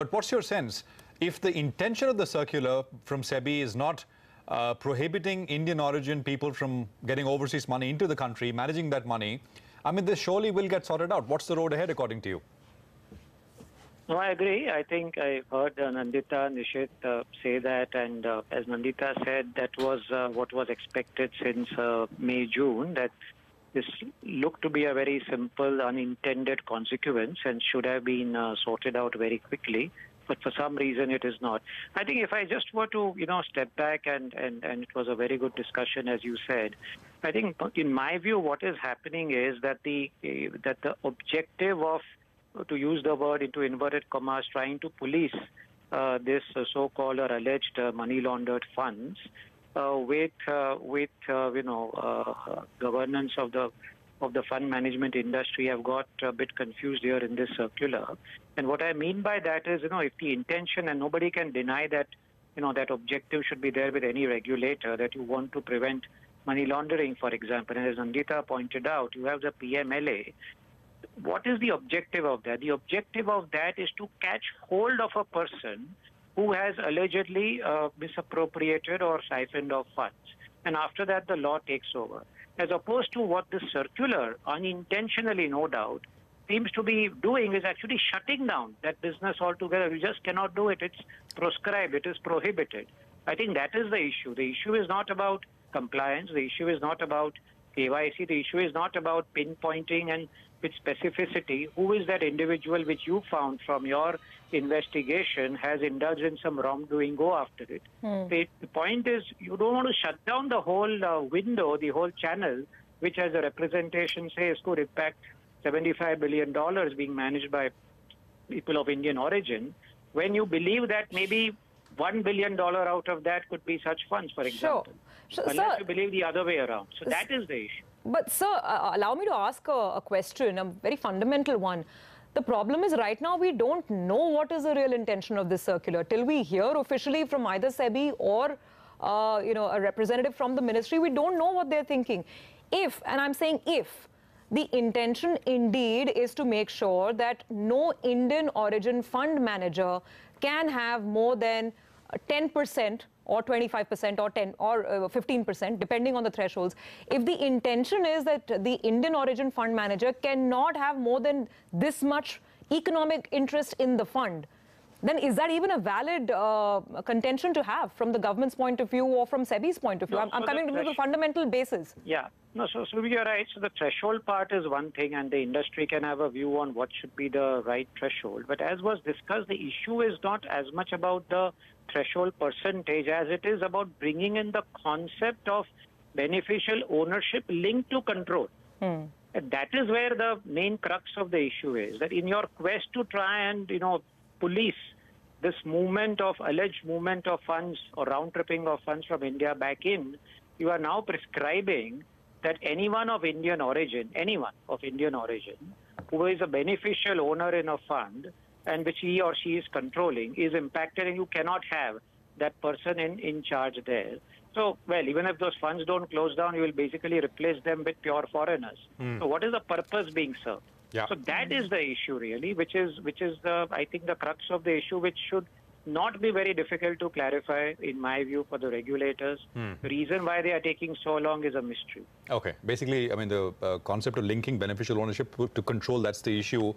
But what's your sense? If the intention of the circular from SEBI is not prohibiting Indian origin people from getting overseas money into the country, managing that money, I mean, this surely will get sorted out. What's the road ahead, according to you? No, I agree. I think I heard Nandita Nishit say that, and as Nandita said, that was what was expected since May, June, that this looked to be a very simple, unintended consequence and should have been sorted out very quickly. But for some reason, it is not. I think if I just were to, step back, and it was a very good discussion, as you said. I think, in my view, what is happening is that the objective of, to use the word into inverted commas, trying to police this so-called or alleged money laundered funds with governance of the fund management industry have got a bit confused here in this circular. And what I mean by that is, if the intention, and nobody can deny that, that objective should be there with any regulator, that you want to prevent money laundering, for example. And as Nandita pointed out, you have the PMLA. What is the objective of that? The objective of that is to catch hold of a person who has allegedly misappropriated or siphoned off funds. And after that, the law takes over. As opposed to what the circular, unintentionally no doubt, seems to be doing is actually shutting down that business altogether. You just cannot do it. It's proscribed. It is prohibited. I think that is the issue. The issue is not about compliance. The issue is not about KYC. The issue is not about pinpointing and with specificity who is that individual which you found from your investigation has indulged in some wrongdoing. Go after it. The point is, you don't want to shut down the whole window, the whole channel, which, as the representation says, could impact $75 billion being managed by people of Indian origin, when you believe that maybe $1 billion out of that could be such funds, for example. Sure. Unless you believe the other way around. So that is the issue. But, sir, allow me to ask a question, a very fundamental one. The problem is right now we don't know what is the real intention of this circular. Till we hear officially from either SEBI or, a representative from the ministry, we don't know what they're thinking. If, and I'm saying if, the intention indeed is to make sure that no Indian origin fund manager can have more than 10% or 25% or 10 or 15%, depending on the thresholds. If the intention is that the Indian origin fund manager cannot have more than this much economic interest in the fund, then is that even a valid contention to have from the government's point of view or from SEBI's point of view? I'm coming to the fundamental basis. Yeah. No, so you're right. So the threshold part is one thing, and the industry can have a view on what should be the right threshold. But as was discussed, the issue is not as much about the threshold percentage as it is about bringing in the concept of beneficial ownership linked to control. And that is where the main crux of the issue is, that in your quest to try and, police this alleged movement of funds or round-tripping of funds from India back in, you are now prescribing that anyone of Indian origin, who is a beneficial owner in a fund and which he or she is controlling, is impacted, and you cannot have that person in charge there. So, well, even if those funds don't close down, you will basically replace them with pure foreigners. So what is the purpose being served? Yeah. So that is the issue really, which is the, I think, the crux of the issue, which should not be very difficult to clarify, in my view, for the regulators. The reason why they are taking so long is a mystery. Okay. Basically, I mean, the concept of linking beneficial ownership to control, that's the issue.